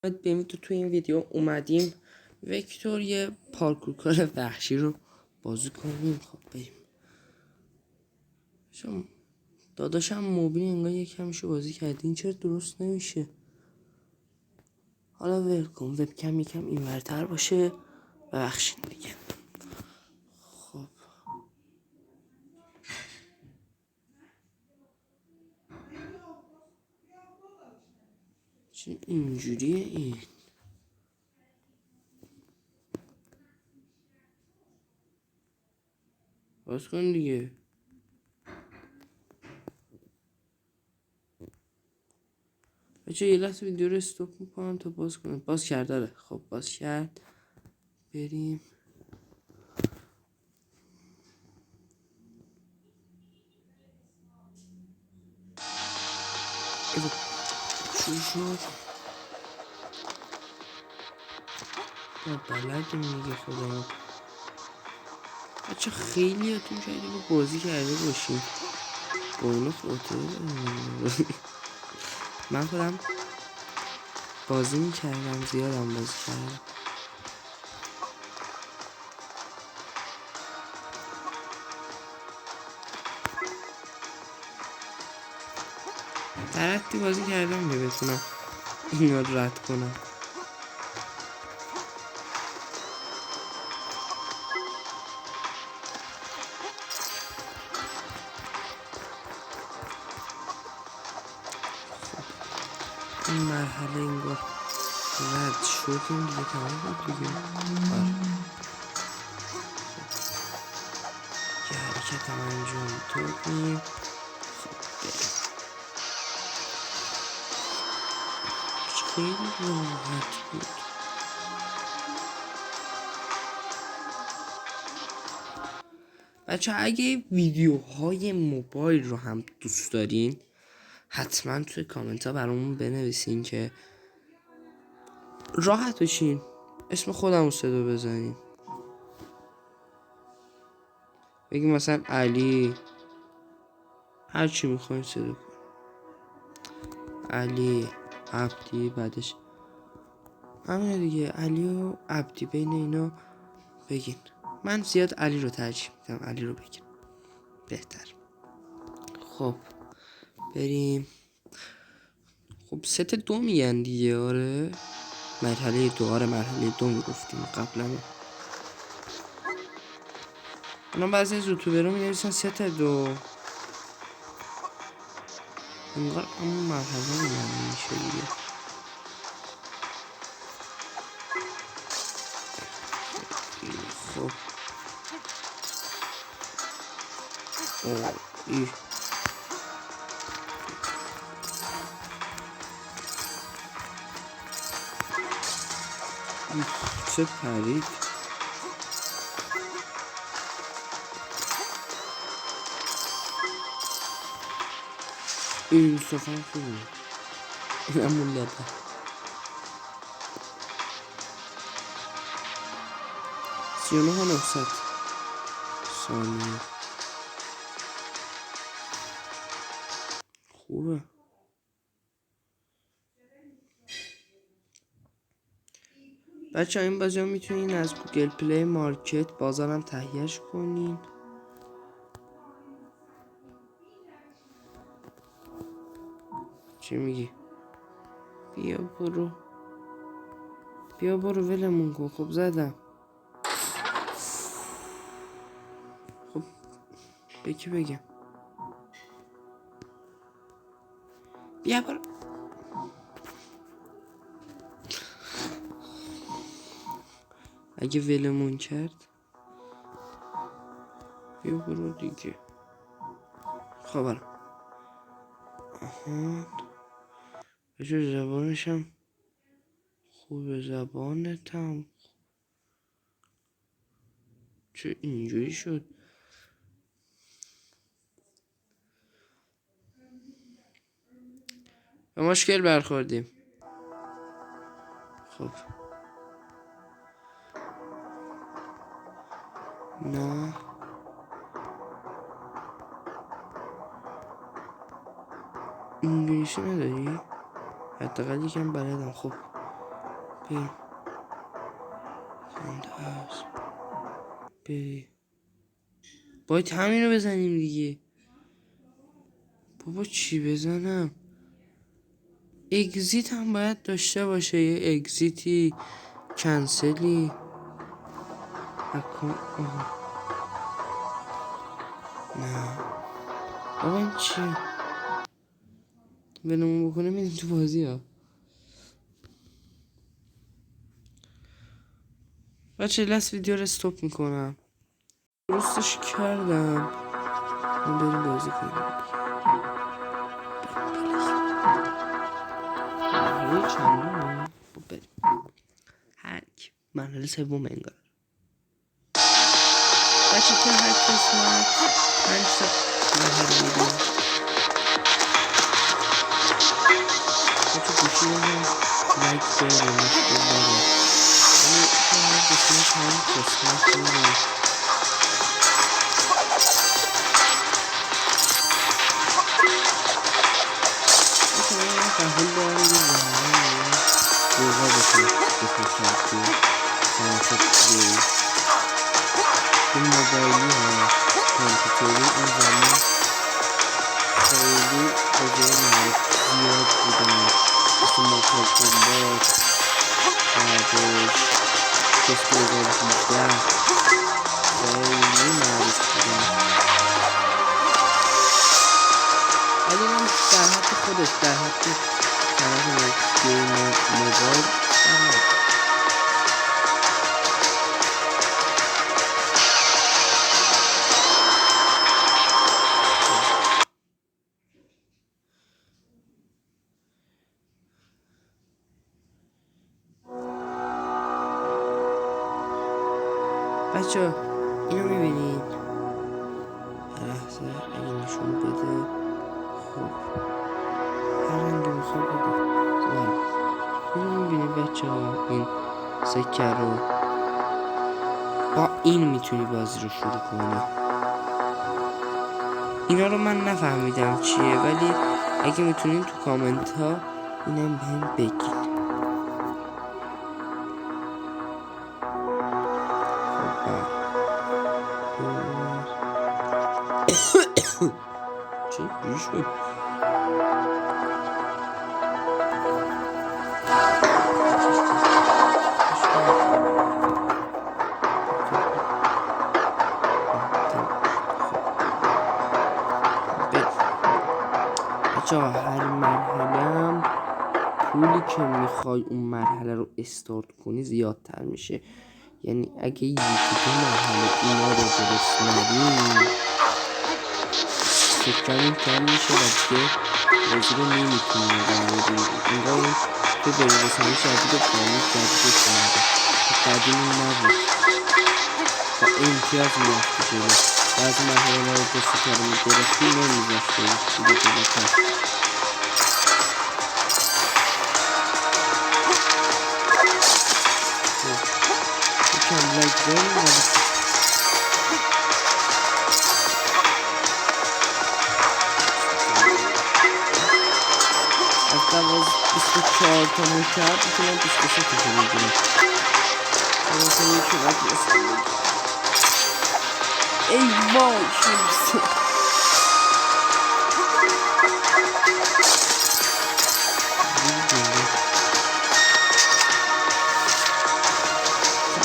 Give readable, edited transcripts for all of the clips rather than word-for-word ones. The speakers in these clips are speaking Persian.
تو این ویدیو اومدیم وکتور یه پارکورکار وحشی رو بازی کنیم. خب بریم. داداشم موبیل انگار یکمشو بازی کردین، چرا درست نمیشه؟ حالا ولکن، وبکم یکم اینورتر باشه. ببخشید دیگه. خب چه اینجوریه این؟ باز کن دیگه. بچه یه لحظه ویدیو رو استوب میکنم تا باز کنم. باز کرد داره. خب باز کرد. بریم. چی شد؟ ما بلدیم میگه خودمون. بچه خیلی هاتون شاید رو بازی کرده باشیم با اونو من خودم بازی میکردم، زیادم بازی کردم. در حدی بازی کردم که بتونم اینا رو رد کنم. این مرحله انگار رد شدیم دیگه، تمام بود دیگه. آره یه حرکت هم انجام دادیم. خیلی راحت بود. بچه اگه ویدیوهای موبایل رو هم دوست دارین حتما توی کامنت ها برامون بنویسین که راحت بشین اسم خودم رو صدا بزنین. بگیم مثلا علی، هر چی میخواین صدا کن. علی عبدی، بعدش همینه دیگه، علی و عبدی، بین اینا بگین. من زیاد علی رو ترجیح میدم، علی رو بگین بهتر. خب بریم. خب ست 2 میگن دیگه. آره مرحله 2. آره مرحله 2 میگفتیم قبلا. الان بعضی از یوتیوبرها مینویسن ست 2 انگار همون مرحله میگن میشه دیگه. خب ای چه پرید. این صفحه خوبه. این همون لبه 39,900 ثانیه. خوبه. بچه این بازی ها میتونین از گوگل پلی مارکت بازارم تهیهش کنین. چی میگی؟ بیا برو ولمون کن. خب زدم. خب به کی بگم؟ بیا برو. اگه ولمون کرد بیا برو دیگه. خبرم. آها بچه زبانشم خوبه. زبانتم چه اینجوری شد؟ به مشکل برخوردیم. خب نه انگلیسی نداری؟ حداقل یکم بلدم. خب بریم بری باید همین رو بزنیم دیگه. بابا چی بزنم؟ اگزیت هم باید داشته باشه، یه اگزیتی کنسلی نه آقا این چیه؟ ولمون بکنه میدیم تو بازی ها. بچه لست ویدیو رو استوب میکنم. درستش کردم. من بریم بازی کنیم. مرحله چندمه؟ خب بریم. هرک مرحله سوم انگار. بچه که هر قسمت 5 تا مرحله میدیم. بچه گوشی بزن لایک بره مشکل بره. یعنی که هر قسمت 5 قسمت میدیم. تحویل دارم یه زمان روزا بکنم سنفت گیل این موبایلی ها کامپیوتری اون زمان خیلی بزرگ زیاد بودن مثل موتور کمبات بعدش کسک 2018 خیلی معروف بودن. ولی من در حد خودش در حد طرف گیم موبایل بچه اینو میبینید لحظه اگه نشون بده. خب هر رنگی میخواد بده. اینو میبینید بچه ها این سکه رو با این میتونی بازی رو شروع کنی. اینا رو من نفهمیدم چیه ولی اگه میتونین تو کامنت ها اینم بهم بگید. چی؟ ریش بود بچه هر مرحله هم پولی که میخوای اون مرحله رو استارت کنی زیادتر میشه. یعنی اگه یکی دو مرحله اینا رو درست ندیم سکمون کم میشه و دیگه بازی رو نمیتونیم ادامه انگار تو به رسانه جدید و قانون جدید کننده قدیم این نبود با امتیاز میرفتی جلو بعضی مرحله رو دو ستاره میگرفتی نمیذاشته دیگه جلوتر. یکم لایک داریم از 24 تا مکعب میتونم 23 تا میگیرم. ای وای شمسه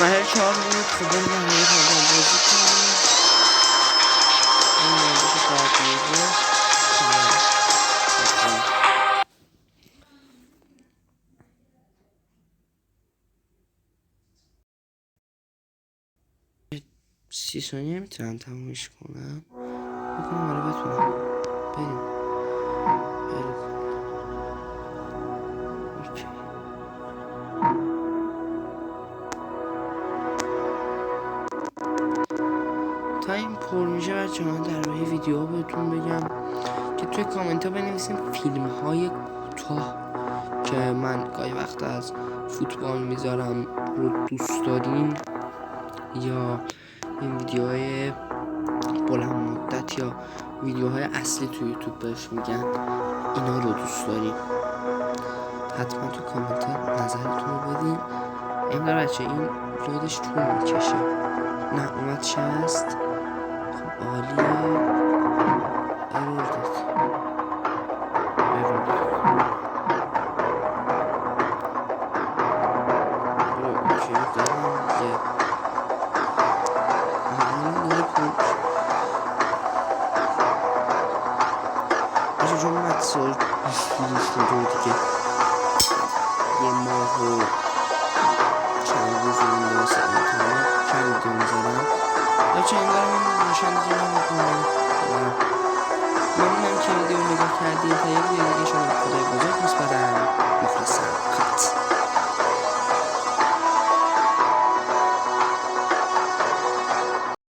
من هر 4 minut خدا من هر بازی کنم این نمیشه قابلیه سی ثانیه میتونم تمومش کنم بکنم آره بتونم بریم اوکی. تا این پر میشه بچه من در روی ویدیو بهتون بگم که توی کامنت ها بنویسیم فیلم های کوتاه که من گاهی وقت از فوتبال میذارم رو دوست دارین یا این ویدیوهای بلند مدت یا ویدیوهای اصلی توی یوتیوب بهش میگن اینا رو دوست داریم. حتما تو کامنت نظرتون رو بدین. انگار بچه این لودش طول میکشه. نه اومد 60. خب عالیه. ارور داد. ارور داد. اوکی دارم یه چون مدسال 20 رو دیگه یه ماه و چند روز مونده واسه امتحانات چند ویدیو میزدم بچه انگار من روشندگی نمیکنم. ممنونم که ویدیو نگاه کردین. تا یه ویدیو دیگه شما خدای بزرگ میسپارم. مخلصم.